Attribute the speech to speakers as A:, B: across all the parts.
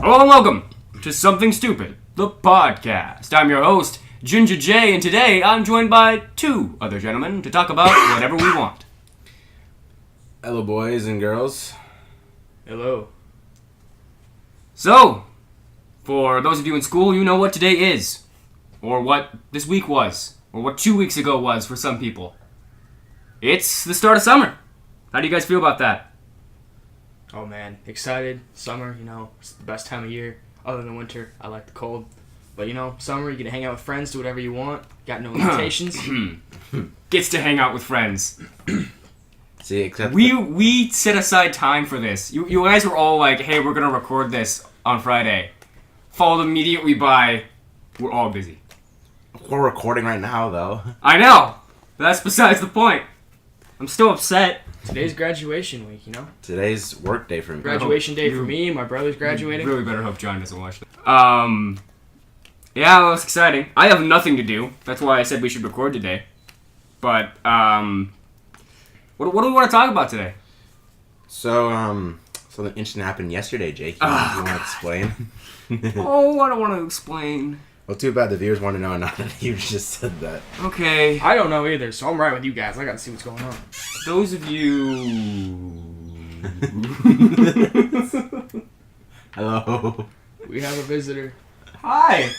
A: Hello and welcome to Something Stupid, the podcast. I'm your host, GingerJ, and today I'm joined by two other gentlemen to talk about whatever we want.
B: Hello, boys and girls.
C: Hello.
A: So, for those of you in school, you know what today is, or what this week was, or what 2 weeks ago was for some people. It's the start of summer. How do you guys feel about that?
C: Oh man, excited. Summer, it's the best time of year. Other than winter, I like the cold. But summer, you get to hang out with friends, do whatever you want. Got no limitations.
A: Gets to hang out with friends.
B: See, except
A: We set aside time for this. You guys were all like, hey, we're going to record this on Friday. Followed immediately by, we're all busy.
B: we're recording right now, though.
A: I know. But that's besides the point. I'm still upset.
C: Today's graduation week,
B: Today's work day for me.
C: Graduation day for me. My brother's graduating.
A: You really better hope John doesn't watch that. Yeah, well, it's exciting. I have nothing to do. That's why I said we should record today. But, what do we want to talk about today?
B: So, something interesting happened yesterday, Jake. You want to explain?
A: Oh, I don't want to explain.
B: Well, too bad the viewers want to know, and not that you just said that.
A: Okay.
C: I don't know either, so I'm right with you guys. I got to see what's going on.
A: Those of you...
B: Hello.
C: We have a visitor.
A: Hi.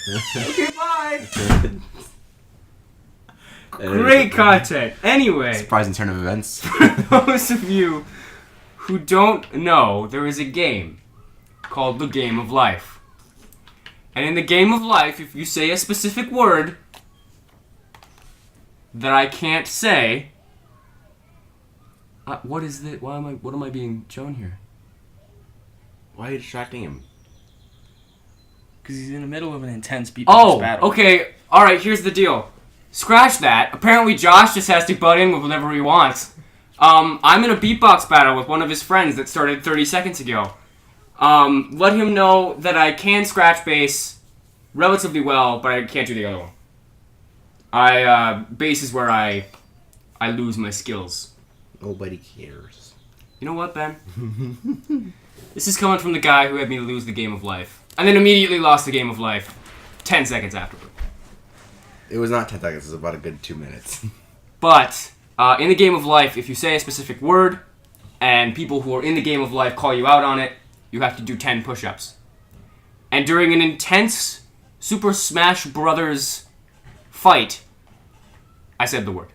A: Okay, bye. Great content. Anyway,
B: Surprising turn of events.
A: for those of you who don't know, there is a game called the Game of Life. And in the Game of Life, if you say a specific word that I can't say, what is it? What am I being shown here?
B: Why are you distracting him?
C: Because he's in the middle of an intense beatbox
A: Oh,
C: battle.
A: okay. All right. Here's the deal. Scratch that. Apparently, Josh just has to butt in with whatever he wants. I'm in a beatbox battle with one of his friends that started 30 seconds ago. Let him know that I can scratch bass relatively well, but I can't do the other one. Bass is where I lose my skills.
B: Nobody cares.
A: You know what, Ben? This is coming from the guy who had me lose the Game of Life, and then immediately lost the Game of Life 10 seconds afterward.
B: It was not 10 seconds. It was about a good 2 minutes.
A: But in the Game of Life, if you say a specific word, and people who are in the Game of Life call you out on it, you have to do 10 push-ups. And during an intense Super Smash Brothers fight, I said the word.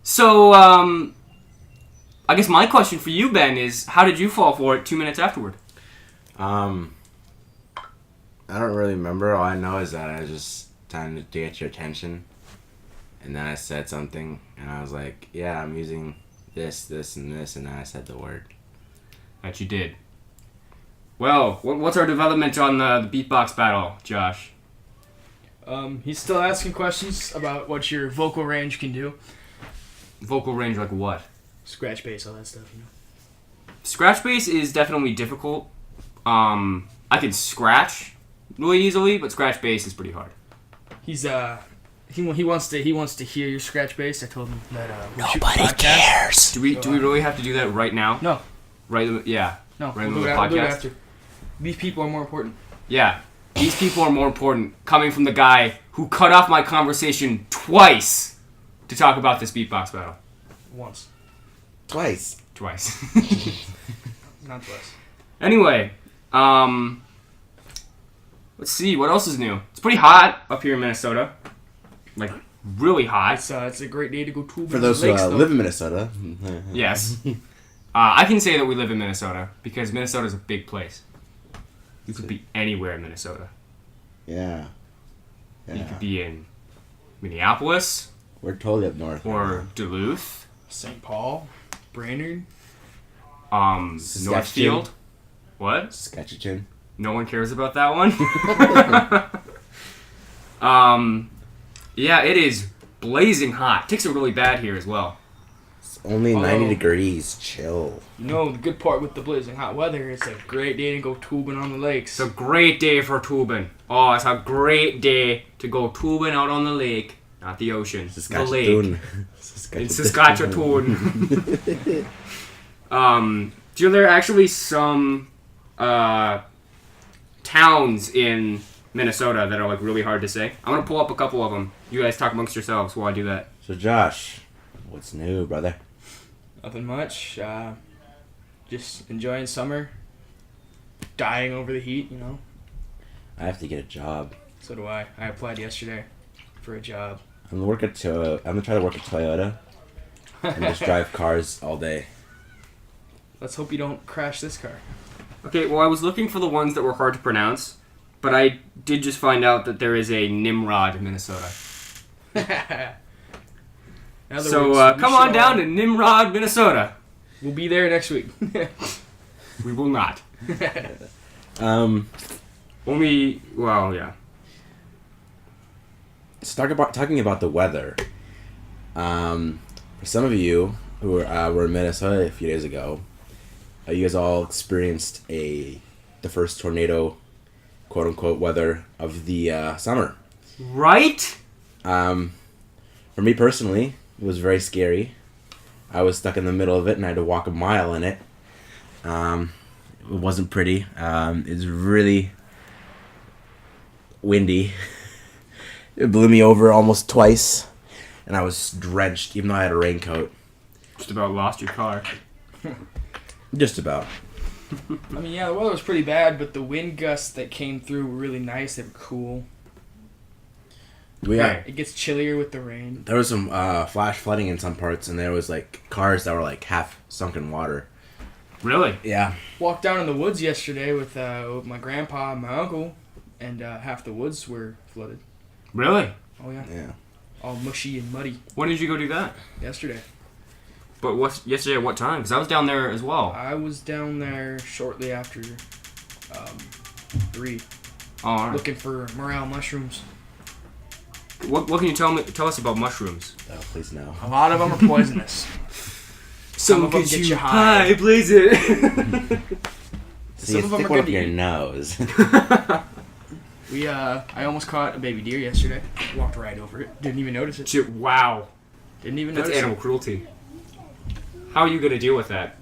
A: So, I guess my question for you, Ben, is how did you fall for it 2 minutes afterward?
B: I don't really remember. All I know is that I was just trying to get your attention. And then I said something, and I was like, yeah, I'm using this, and this, and then I said the word.
A: That you did. Well, what's our development on the beatbox battle, Josh?
C: He's still asking questions about what your vocal range can do.
A: Vocal range like what?
C: Scratch bass, all that stuff,
A: Scratch bass is definitely difficult. I can scratch really easily, but scratch bass is pretty hard.
C: He wants to hear your scratch bass. I told him that
B: Nobody cares.
A: Do we really have to do that right now?
C: No.
A: Right? Yeah.
C: No,
A: Right in
C: we'll
A: the
C: do it
A: podcast.
C: after. These people are more important.
A: Yeah. These people are more important. Coming from the guy who cut off my conversation twice to talk about this beatbox battle.
C: Once.
B: Twice.
A: Twice.
C: Not twice.
A: Anyway, let's see what else is new. It's pretty hot up here in Minnesota. Like really hot.
C: It's a great day to go tubing.
B: For those who live in Minnesota.
A: Yes. I can say that we live in Minnesota because Minnesota's a big place. You could be anywhere in Minnesota.
B: Yeah.
A: You could be in Minneapolis
B: We're totally up north.
A: or Duluth,
C: St. Paul, Brainerd.
A: Northfield. What?
B: Saskatchewan.
A: No one cares about that one. Yeah, it is blazing hot. Ticks are really bad here as well.
B: It's only 90 degrees. Chill.
C: The good part with the blazing hot weather, it's a great day to go tubing on the lakes.
A: It's a great day for tubing. Oh, it's a great day to go tubing out on the lake. Not the ocean. The lake. In Saskatchewan. Do you know there are actually some towns in Minnesota that are like really hard to say. I'm gonna pull up a couple of them. You guys talk amongst yourselves while I do that.
B: So Josh, what's new, brother?
C: Nothing much. Just enjoying summer. Dying over the heat, you know.
B: I have to get a job.
C: So do I. I applied yesterday for a job.
B: I'm gonna try to work at Toyota and just drive cars all day.
C: Let's hope you don't crash this car.
A: Okay, well I was looking for the ones that were hard to pronounce, but I did just find out that there is a Nimrod in Minnesota. So come on down to Nimrod, Minnesota.
C: We'll be there next week.
A: We will not. Well, yeah.
B: So talking about the weather. For some of you who were in Minnesota a few days ago, you guys all experienced the first tornado, quote unquote, weather of the summer.
A: Right?
B: For me personally, it was very scary. I was stuck in the middle of it and I had to walk a mile in it. It wasn't pretty. It's really windy. It blew me over almost twice, and I was drenched, even though I had a raincoat.
A: Just about lost your car.
B: Just about.
C: I mean, yeah, the weather was pretty bad, but the wind gusts that came through were really nice. They were cool.
B: Yeah.
C: It gets chillier with the rain.
B: There was some flash flooding in some parts, and there was like cars that were like half sunk in water.
A: Really?
B: Yeah.
C: Walked down in the woods yesterday with my grandpa and my uncle, and half the woods were flooded.
A: Really?
C: Oh, yeah.
B: Yeah.
C: All mushy and muddy.
A: When did you go do that?
C: Yesterday.
A: But yesterday at what time? Because I was down there as well.
C: I was down there shortly after 3.
A: Oh, all right.
C: Looking for morale mushrooms.
A: What can you tell us about mushrooms?
B: Oh, please no.
C: A lot of them are poisonous. Some of them get you high.
A: Please it.
B: See,
C: Some of them
B: stick
C: are
B: one
C: good
B: up
C: to
B: your
C: eat.
B: nose.
C: I almost caught a baby deer yesterday. Walked right over it. Didn't even notice it.
A: Shit, wow.
C: Didn't even
A: That's
C: notice
A: animal
C: it.
A: cruelty. How are you going to deal with that?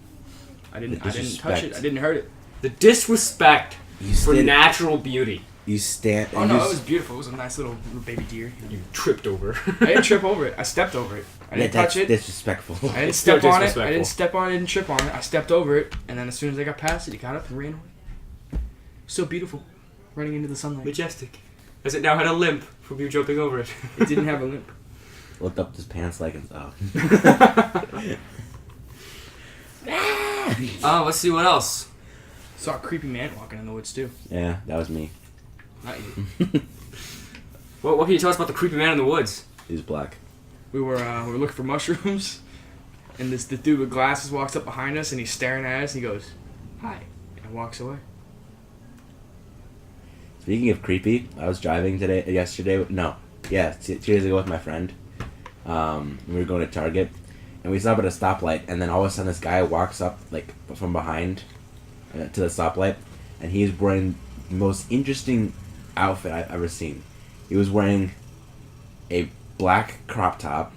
C: I didn't touch
B: disrespect.
C: it. I didn't hurt it.
A: The disrespect
B: You
A: for
B: stand-
A: natural beauty.
B: You stand.
C: Oh no, it was beautiful. It was a nice little baby deer.
A: You tripped over.
C: I didn't trip over it. I stepped over it. I didn't touch it.
B: Disrespectful.
C: I didn't
A: It's still
C: step on it. I
A: disrespectful.
C: didn't step on it. I didn't trip on it. I stepped over it, and then as soon as I got past it, he got up and ran away. So beautiful, running into the sunlight.
A: Majestic. As it now had a limp from you jumping over it.
C: It didn't have a limp.
B: Looked up his pants like and stuff.
A: Let's see what else.
C: Saw a creepy man walking in the woods too.
B: Yeah, that was me.
C: Not you.
A: What can you tell us about the creepy man in the woods?
B: He's black.
C: We were looking for mushrooms, and the dude with glasses walks up behind us, and he's staring at us, and he goes, "Hi," and walks away.
B: Speaking of creepy, I was driving two days ago with my friend. We were going to Target, and we stopped at a stoplight, and then all of a sudden this guy walks up like from behind to the stoplight, and he's wearing the most interesting outfit I've ever seen. He was wearing a black crop top,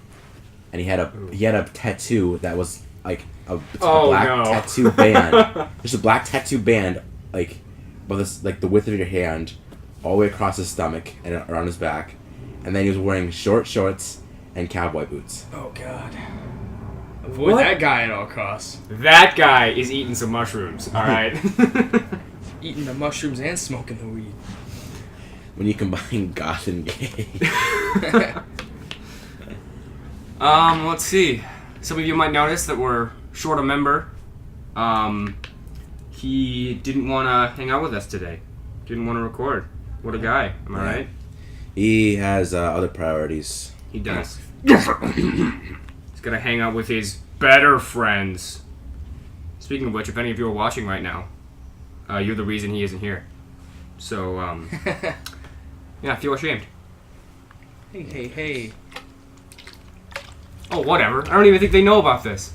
B: and he had a tattoo that was like a black tattoo band. Just a black tattoo band, like, well, this like the width of your hand, all the way across his stomach and around his back, and then he was wearing short shorts and cowboy boots.
C: Oh God! Avoid that guy at all costs.
A: That guy is eating some mushrooms, alright?
C: Eating the mushrooms and smoking the weed.
B: When you combine goth and gay.
A: Let's see. Some of you might notice that we're short a member. He didn't want to hang out with us today. Didn't want to record. What a guy. Am I right?
B: He has other priorities.
A: He does. He's got to hang out with his better friends. Speaking of which, if any of you are watching right now, you're the reason he isn't here. So, yeah, I feel ashamed.
C: Hey.
A: Oh, whatever. I don't even think they know about this.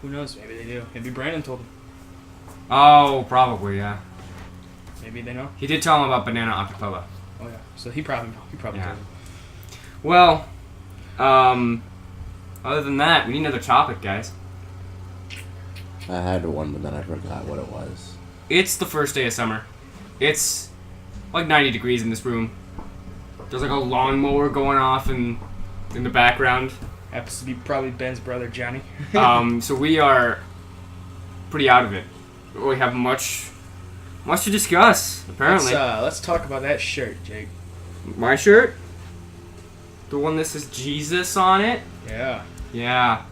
C: Who knows? Maybe they do. Maybe Brandon told them.
A: Oh, probably, yeah.
C: Maybe they know.
A: He did tell him about Banana Acapella.
C: Oh yeah. So he probably
A: Yeah.
C: told them.
A: Well, other than that, we need another topic, guys.
B: I had one, but then I forgot what it was.
A: It's the first day of summer. It's like 90 degrees in this room. There's like a lawnmower going off in the background.
C: Happens to be probably Ben's brother, Johnny.
A: So we are pretty out of it. We have much to discuss, apparently.
C: Let's talk about that shirt, Jake.
A: My shirt? The one that says Jesus on it?
C: Yeah.
A: Yeah.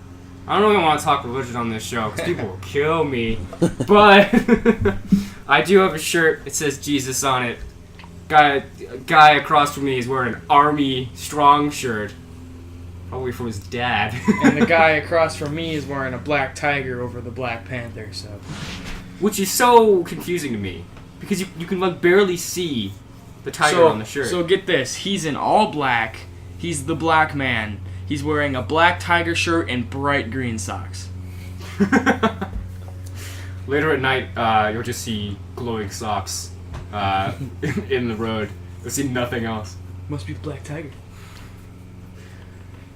A: I don't really want to talk religion on this show because people will kill me. But I do have a shirt. It says Jesus on it. Guy across from me is wearing an Army Strong shirt. Probably from his dad.
C: And the guy across from me is wearing a black tiger over the Black Panther, so...
A: Which is so confusing to me. Because you can like barely see the tiger on the shirt.
C: So get this. He's in all black. He's the black man. He's wearing a black tiger shirt and bright green socks.
A: Later at night, you'll just see glowing socks in the road. You'll see nothing else.
C: Must be the black tiger.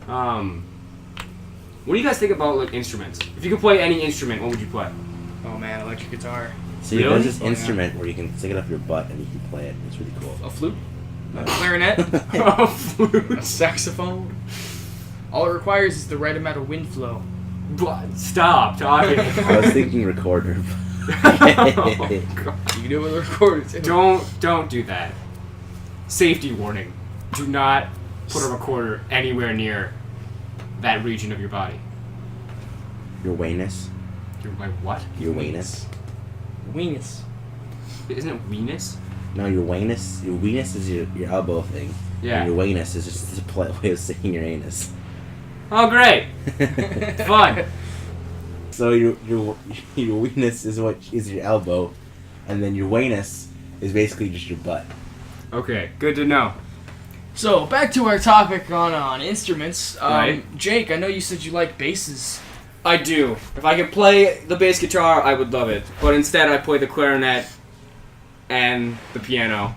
A: What do you guys think about like instruments? If you could play any instrument, what would you play?
C: Oh man, electric guitar.
B: See,
A: Really?
B: there's this
C: Oh, yeah.
B: instrument where you can stick it up your butt and you can play it. It's really cool.
C: A flute? A clarinet?
A: A flute.
C: A saxophone? All it requires is the right amount of wind flow.
A: Stop talking.
B: I was thinking recorder.
A: Oh, God.
C: You can do it with a recorder too.
A: Don't do that. Safety warning. Do not put a recorder anywhere near that region of your body.
B: Your weenus.
A: Your like what?
B: Your weenus.
C: Weenus.
A: Isn't it weenus?
B: No, your weenus. Your weenus is your elbow thing.
A: Yeah.
B: And your weenus is just a polite way of saying your anus.
A: Oh great. Fun.
B: So your weenus is your elbow, and then your weenus is basically just your butt.
A: Okay, good to know.
C: So, back to our topic on instruments.
A: Right.
C: Jake, I know you said you like basses.
A: I do. If I could play the bass guitar, I would love it. But instead, I play the clarinet and the piano.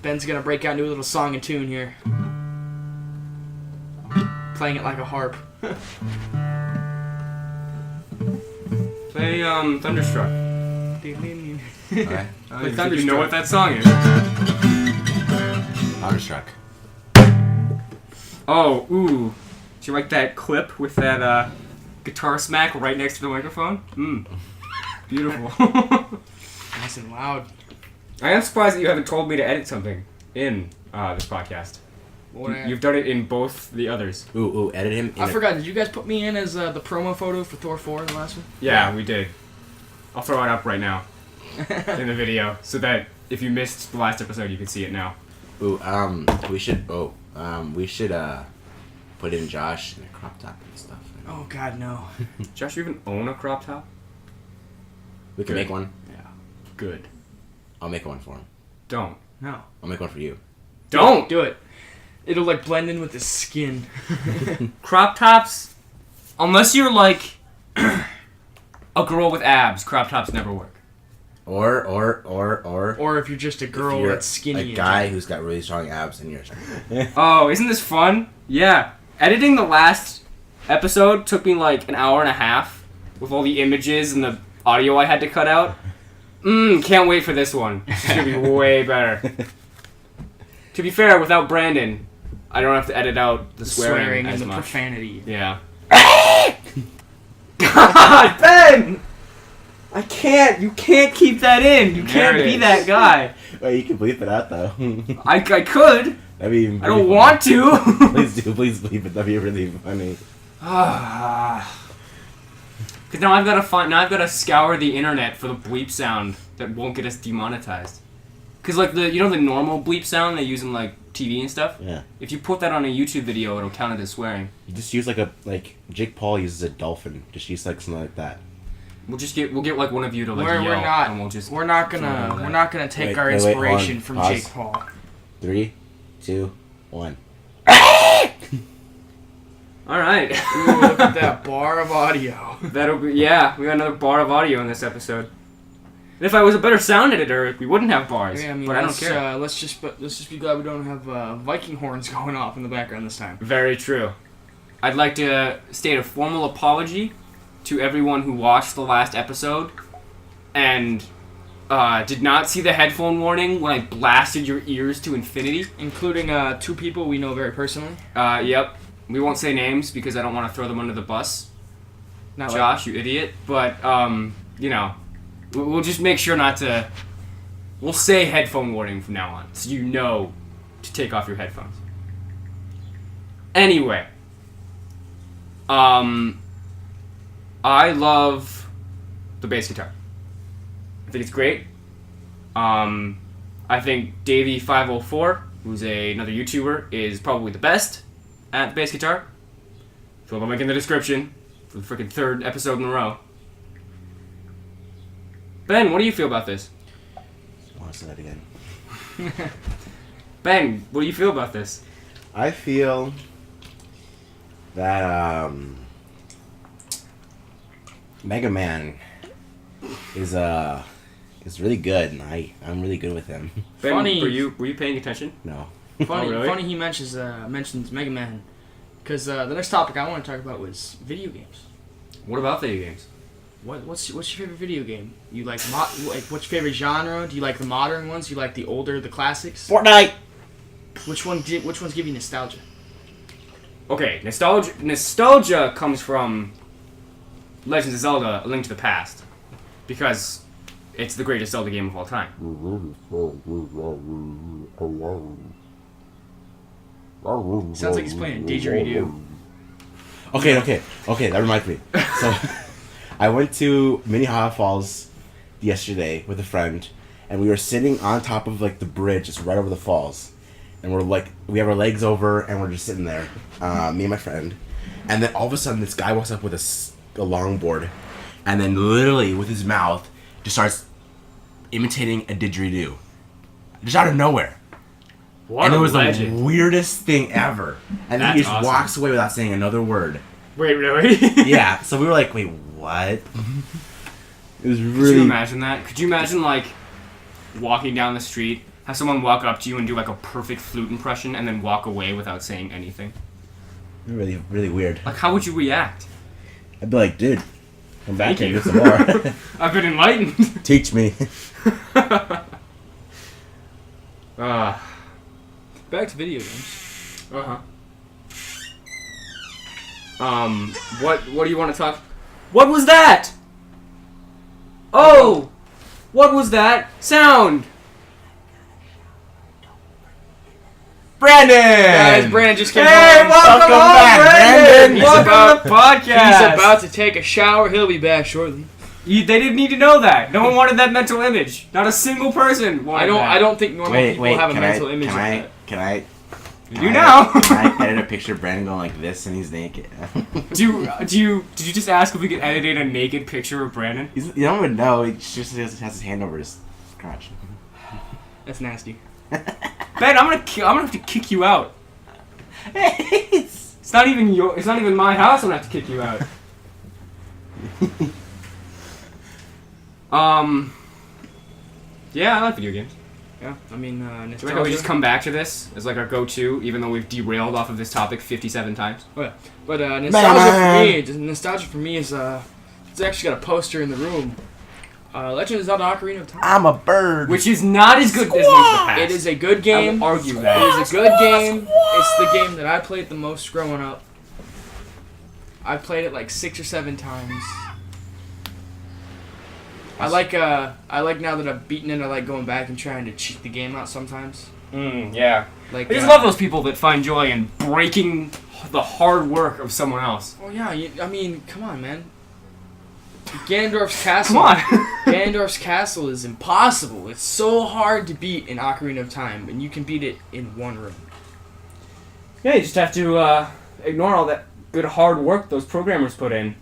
C: Ben's gonna break out into a little song and tune here. Playing it like a harp.
A: Play Thunderstruck.
B: Alright.
A: Play Thunderstruck. You know what that song is?
B: Thunderstruck.
A: Oh, ooh. Did you like that clip with that guitar smack right next to the microphone? Beautiful.
C: Nice and loud.
A: I am surprised that you haven't told me to edit something in this podcast. You've done it in both the others.
B: Ooh, edit him.
C: I forgot, did you guys put me in as the promo photo for Thor 4 in the last one?
A: Yeah, we did. I'll throw it up right now in the video so that if you missed the last episode, you can see it now.
B: Ooh, we should put in Josh in a crop top and stuff.
C: Oh god, no.
A: Josh, you even own a crop top?
B: We can
A: Good.
B: make one.
A: Yeah. Good.
B: I'll make one for him.
A: Don't.
C: No.
B: I'll make one for you.
A: Don't!
C: Do it. It'll like blend in with the skin.
A: Crop tops, unless you're like a girl with abs, crop tops never work.
B: Or
C: Or if you're just a girl
B: if you're
C: that's skinny.
B: a guy who's got really strong abs and you're
A: Oh, isn't this fun? Yeah. Editing the last episode took me like an hour and a half with all the images and the audio I had to cut out. Can't wait for this one. It's gonna be way better. To be fair, without Brandon, I don't have to edit out the swearing
C: and
A: as
C: the
A: much.
C: profanity.
A: Yeah. God, Ben! I can't. You can't keep that in. You can't
C: There it
A: be
C: is.
A: that guy.
B: Well, you can bleep it out though.
A: I could.
B: That'd be even
A: I don't
B: pretty
A: want to.
B: funny. Please bleep it. That'd be really funny.
A: Because now I've got to scour the internet for the bleep sound that won't get us demonetized. Because like the normal bleep sound they use in like TV and stuff.
B: Yeah.
A: If you put that on a YouTube video, it'll count it as swearing.
B: You just use like Jake Paul uses a dolphin. Just use like something like that.
A: We'll get like one of you to like
C: We're
A: yell,
C: not.
A: and we'll just.
C: We're not
A: throw it on that.
C: gonna take
B: Wait,
C: our
B: wait, hold
C: inspiration
B: on.
C: from
B: Pause.
C: Jake Paul.
B: 3, 2, 1.
A: All right.
C: Ooh, look at that bar of audio.
A: That'll be we got another bar of audio in this episode. And if I was a better sound editor, we wouldn't have bars.
C: Yeah, I mean,
A: but I don't care.
C: let's just be glad we don't have Viking horns going off in the background this time.
A: Very true. I'd like to state a formal apology to everyone who watched the last episode and did not see the headphone warning when I blasted your ears to infinity.
C: Including 2 people we know very personally.
A: Yep. We won't say names because I don't want to throw them under the bus.
C: Not
A: Josh, you idiot. But, you know, we'll just make sure not to... We'll say headphone warning from now on, so you know to take off your headphones. Anyway. I love the bass guitar. I think it's great. I think Davey504, who's another YouTuber, is probably the best at the bass guitar. Throw the link in the description for the freaking 3rd episode in a row. Ben, what do you feel about this?
B: I want to say that again.
A: Ben, what do you feel about this?
B: I feel that Mega Man is really good, and I'm really good with him.
A: Ben,
C: Funny.
A: were you paying attention?
B: No.
C: Funny,
A: Oh, really?
C: funny he mentions Mega Man, because the next topic I want to talk about was video games.
A: What about video games?
C: What's your favorite video game? You like what's your favorite genre? Do you like the modern ones? Do you like the older, the classics?
B: Fortnite.
C: Which ones give you nostalgia?
A: Okay, nostalgia comes from Legends of Zelda: A Link to the Past, because it's the greatest Zelda game of all time.
C: Sounds like he's playing a didgeridoo.
B: Okay, that reminds me. So, I went to Minnehaha Falls yesterday with a friend, and we were sitting on top of like the bridge, just right over the falls, and we're like, we have our legs over, and we're just sitting there, me and my friend, and then all of a sudden this guy walks up with a longboard, and then literally with his mouth just starts imitating a didgeridoo, just out of nowhere.
A: What
B: And
A: a
B: it was
A: legend.
B: the weirdest thing ever. And then
A: That's
B: he just
A: awesome.
B: walks away without saying another word.
A: Wait, really?
B: Yeah, so we were like, wait, what? It was
A: Could you
B: really...
A: imagine that? Could you imagine, like, walking down the street, have someone walk up to you and do, like, a perfect flute impression, and then walk away without saying anything?
B: Really, really weird.
A: Like, how would you react?
B: I'd be like, dude, come back
A: Thank
B: here and
A: you.
B: get some more.
A: I've been enlightened.
B: Teach me.
C: Back to video games.
A: Uh-huh. What do you want to talk? What was that? Oh! What was that sound?
B: Brandon!
C: Guys, Brandon just came
A: Hey,
C: home.
A: welcome
B: back,
A: Brandon!
B: Brandon!
A: Welcome to the podcast!
C: He's about to take a shower. He'll be back shortly.
A: They didn't need to know that. No one wanted that mental image. Not a single person wanted that.
C: I don't think normal people have a mental image of that.
B: Can I
A: You know.
B: Can I edit a picture of Brandon going like this and he's naked?
A: Did you just ask if we could edit a naked picture of Brandon?
B: You don't even know. He just has his hand over his crotch.
C: That's nasty.
A: Ben, I'm gonna have to kick you out.
B: It's
A: It's not even my house. I'm gonna have to kick you out. Yeah, I like video games.
C: Yeah, I mean,
A: Do you like
C: nostalgia.
A: how we just come back to this as like our go-to, even though we've derailed off of this topic 57 times?
C: Oh, yeah. But nostalgia for me is it's actually got a poster in the room. Legend of Zelda: Ocarina of Time.
B: I'm a bird.
A: Which is not as good as Link to the Past.
C: It is a good
A: I
C: game.
A: will argue that.
C: It is a good game. It's the game that I played the most growing up. I played it like 6 or 7 times. I like now that I've beaten it, I like going back and trying to cheat the game out sometimes.
A: Yeah.
C: Like
A: I just love those people that find joy in breaking the hard work of someone else.
C: Oh yeah, I mean, come on, man. Ganondorf's castle.
A: Come on.
C: Ganondorf's castle is impossible. It's so hard to beat in Ocarina of Time, and you can beat it in one room.
A: Yeah, you just have to ignore all that good hard work those programmers put in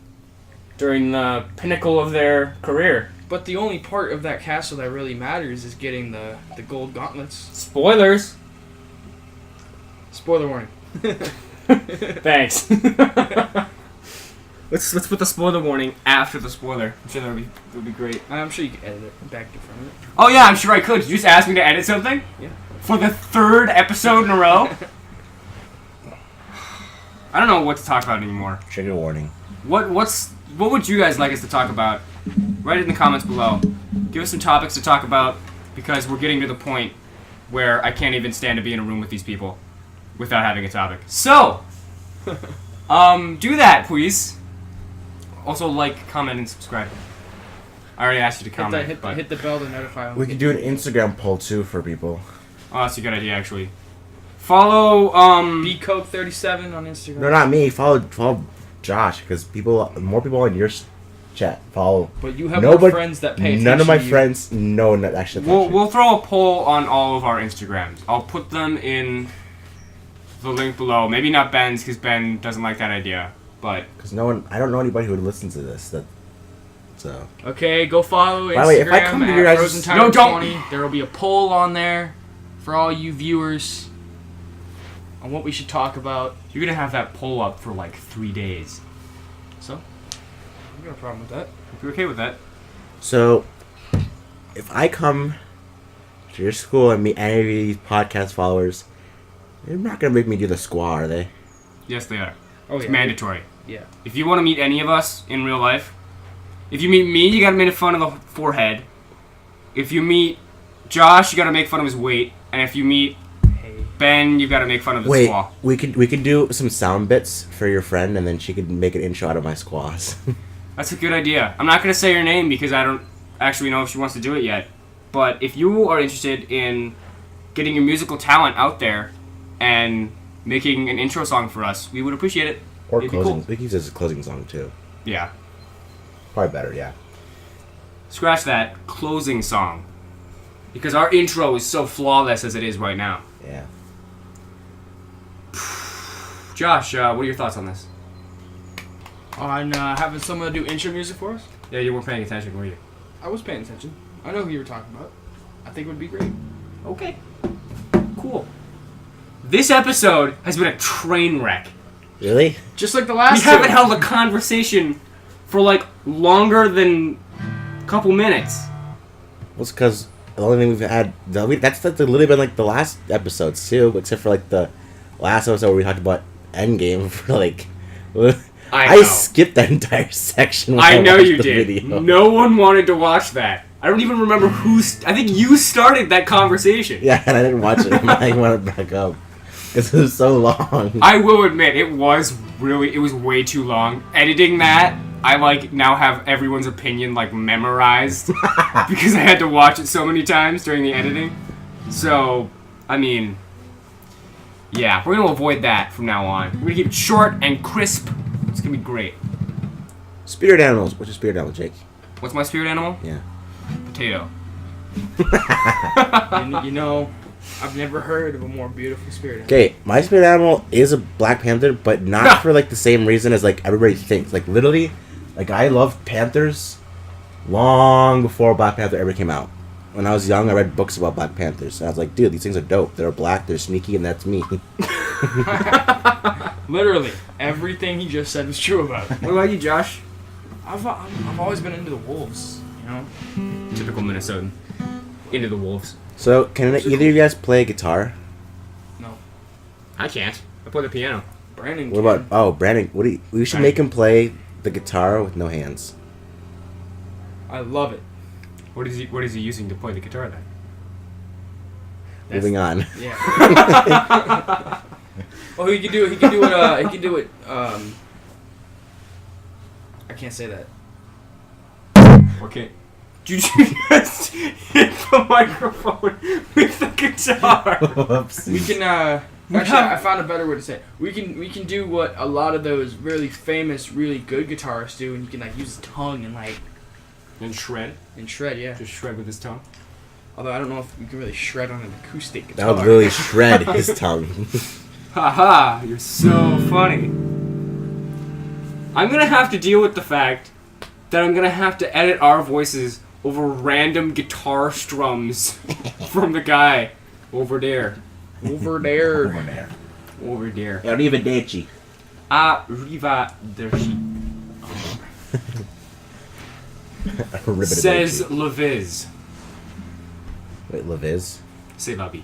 A: during the pinnacle of their career.
C: But the only part of that castle that really matters is getting the gold gauntlets.
A: Spoilers.
C: Spoiler warning.
A: Thanks. Let's put the spoiler warning after the spoiler. I'm sure that would be great.
C: I'm sure you can edit it back in front of it.
A: Oh yeah, I'm sure I could. Did you just ask me to edit something?
C: Yeah.
A: For the 3rd episode in a row? I don't know what to talk about anymore.
B: Trigger warning.
A: What's what would you guys like us to talk about? Write it in the comments below. Give us some topics to talk about because we're getting to the point where I can't even stand to be in a room with these people without having a topic. So, do that, please. Also, like, comment, and subscribe. I already asked you to comment.
C: Hit the bell to notify them.
B: We could do an Instagram poll too for people.
A: Oh, that's a good idea, actually. Follow,
C: bcoke37 on Instagram.
B: No, not me. Follow Josh, because more people on your chat follow.
C: But you have more friends that pay attention.
B: None of my
C: to you.
B: friends know that actually.
A: We'll throw a poll on all of our Instagrams. I'll put them in the link below. Maybe not Ben's, because Ben doesn't like that idea. But
B: because I don't know anybody who would listen to this. So.
C: Okay, go follow Instagram.
B: By the way, if I come to your guys'
C: no, don't. 20. There will be a poll on there for all you viewers on what we should talk about.
A: You're gonna have that poll up for like 3 days. So,
C: I got a problem with that.
A: if you're okay with that.
B: So, if I come to your school and meet any of these podcast followers, they're not gonna make me do the squaw, are they?
A: Yes, they are.
C: Oh,
A: It's
C: yeah.
A: mandatory.
C: Yeah.
A: If you want to meet any of us in real life, if you meet me, you gotta make fun of the forehead. If you meet Josh, you gotta make fun of his weight. And if you meet Ben, you gotta make fun of the squaw.
B: we could do some sound bits for your friend, and then she could make an intro out of my squaws.
A: That's a good idea. I'm not gonna say her name because I don't actually know if she wants to do it yet. But if you are interested in getting your musical talent out there and making an intro song for us, we would appreciate it.
B: Or
A: It'd be
B: closing.
A: cool.
B: We could use it as a closing song too.
A: Yeah.
B: Probably better, yeah.
A: Scratch that closing song. Because our intro is so flawless as it is right now.
B: Yeah.
A: Josh, what are your thoughts on this?
C: On having someone do intro music for us?
A: Yeah, you weren't paying attention, were you?
C: I was paying attention. I know who you were talking about. I think it would be great.
A: Okay. Cool. This episode has been a train wreck.
B: Really?
C: Just like the last
A: We haven't held a conversation for like longer than a couple minutes.
B: Well, it's because the only thing we've had... That's literally been like the last episodes too, except for like the last episode where we talked about Endgame for like... I skipped that entire section when
A: I know
B: watched
A: you
B: the
A: did.
B: video.
A: No one wanted to watch that. I don't even remember who... I think you started that conversation.
B: Yeah, and I didn't watch it. I want it back up. Because it was so long.
A: I will admit, it was way too long. Editing that, I like now have everyone's opinion like memorized because I had to watch it so many times during the editing. So, I mean, yeah, we're gonna avoid that from now on. We're gonna keep it short and crisp. It's gonna be great.
B: Spirit animals. What's your spirit animal, Jake?
A: What's my spirit animal?
B: Yeah.
A: Potato.
C: And, you know, I've never heard of a more beautiful spirit animal.
B: Okay, my spirit animal is a Black Panther, but not for like the same reason as like everybody thinks. Like literally, like I loved Panthers long before Black Panther ever came out. When I was young, I read books about Black Panthers, and I was like, dude, these things are dope. They're black, they're sneaky, and that's me.
C: Literally, everything he just said was true about it.
A: What about you, Josh?
C: I've always been into the wolves, you know?
A: Typical Minnesotan. Into the wolves.
B: So, can either of you guys play guitar?
C: No.
A: I can't. I play the piano.
C: Brandon
B: What about Brandon? We should make him play the guitar with no hands.
C: I love it.
A: What is he using to play the guitar then?
B: Moving on.
C: Yeah. Well, he can do it. I can't say that.
A: Okay. Did you just hit the microphone with the guitar?
B: Whoops.
C: We can actually I found a better way to say it. We can do what a lot of those really famous, really good guitarists do, and you can like use his tongue and like
A: And shred.
C: yeah.
A: Just shred with his tongue.
C: Although I don't know if you can really shred on an acoustic
B: That
C: guitar.
B: would really shred his tongue.
A: Haha, you're so funny. I'm gonna have to deal with the fact that I'm gonna have to edit our voices over random guitar strums from the guy over there.
C: Over there.
B: Over there.
A: Over there.
B: Arrivederci.
A: Arrivederci. Says Leviz.
B: Wait, Leviz?
A: C'est la vie.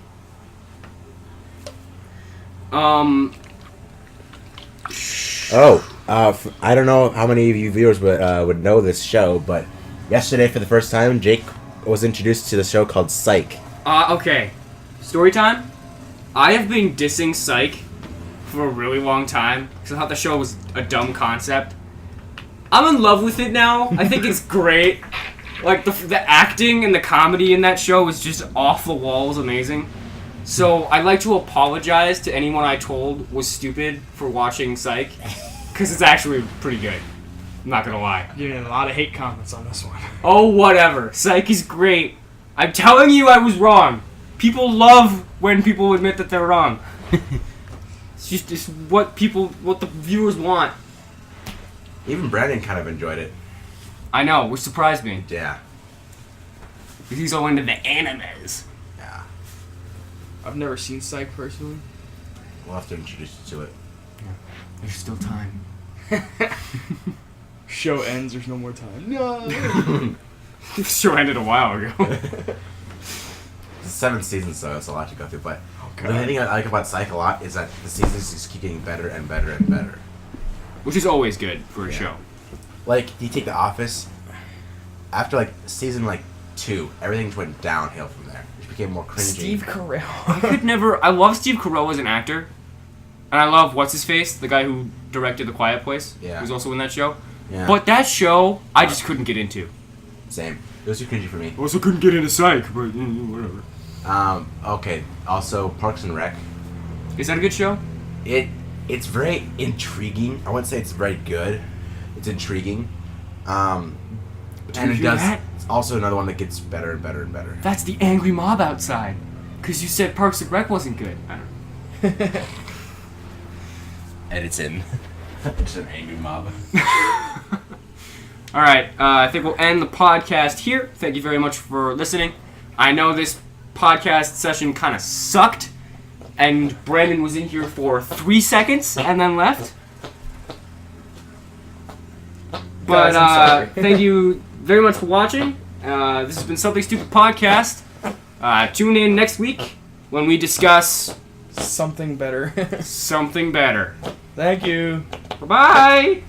B: Oh, I don't know how many of you viewers would know this show, but yesterday for the first time, Jake was introduced to the show called Psych.
A: Okay. Story time? I have been dissing Psych for a really long time because I thought the show was a dumb concept. I'm in love with it now. I think it's great. Like, the acting and the comedy in that show is just off the walls amazing. So, I'd like to apologize to anyone I told was stupid for watching Psych, because it's actually pretty good. I'm not gonna lie.
C: You're getting a lot of hate comments on this one.
A: Oh, whatever. Psych is great. I'm telling you I was wrong. People love when people admit that they're wrong. It's what the viewers want.
B: Even Brandon kind of enjoyed it.
A: I know, which surprised me.
B: Yeah.
A: He's all into the animes.
B: Yeah.
C: I've never seen Psych personally.
B: We'll have to introduce you to it.
A: There's still time.
C: Show ends, there's no more time. No!
A: The show ended a while ago.
B: It's 7 seasons, so it's a lot to go through. But
C: Okay.
B: the thing I like about Psych a lot is that the seasons just keep getting better and better and better.
A: Which is always good for a
B: Yeah.
A: show.
B: Like, you take The Office, after like season 2, everything went downhill from there. It became more cringy.
C: Steve Carell.
A: I love Steve Carell as an actor. And I love what's-his-face, the guy who directed The Quiet Place.
B: Yeah.
A: Who's also in that show.
B: Yeah.
A: But that show, I just couldn't get into.
B: Same. It was too cringy for me.
A: I also couldn't get into Psych, but whatever.
B: Okay. Also, Parks and Rec.
A: Is that a good show?
B: It's very intriguing. I wouldn't say it's very good. It's intriguing. And
A: you
B: it
A: hear
B: does.
A: that?
B: It's also another one that gets better and better and better.
A: That's the angry mob outside. Because you said Parks and Rec wasn't good. I don't know.
B: Edits in. It's an angry mob.
A: Alright, I think we'll end the podcast here. Thank you very much for listening. I know this podcast session kind of sucked, and Brandon was in here for 3 seconds and then left. But
C: Guys, I'm sorry.
A: thank you very much for watching. This has been Something Stupid Podcast. Tune in next week when we discuss
C: Something better.
A: something better.
C: Thank you.
A: Bye-bye!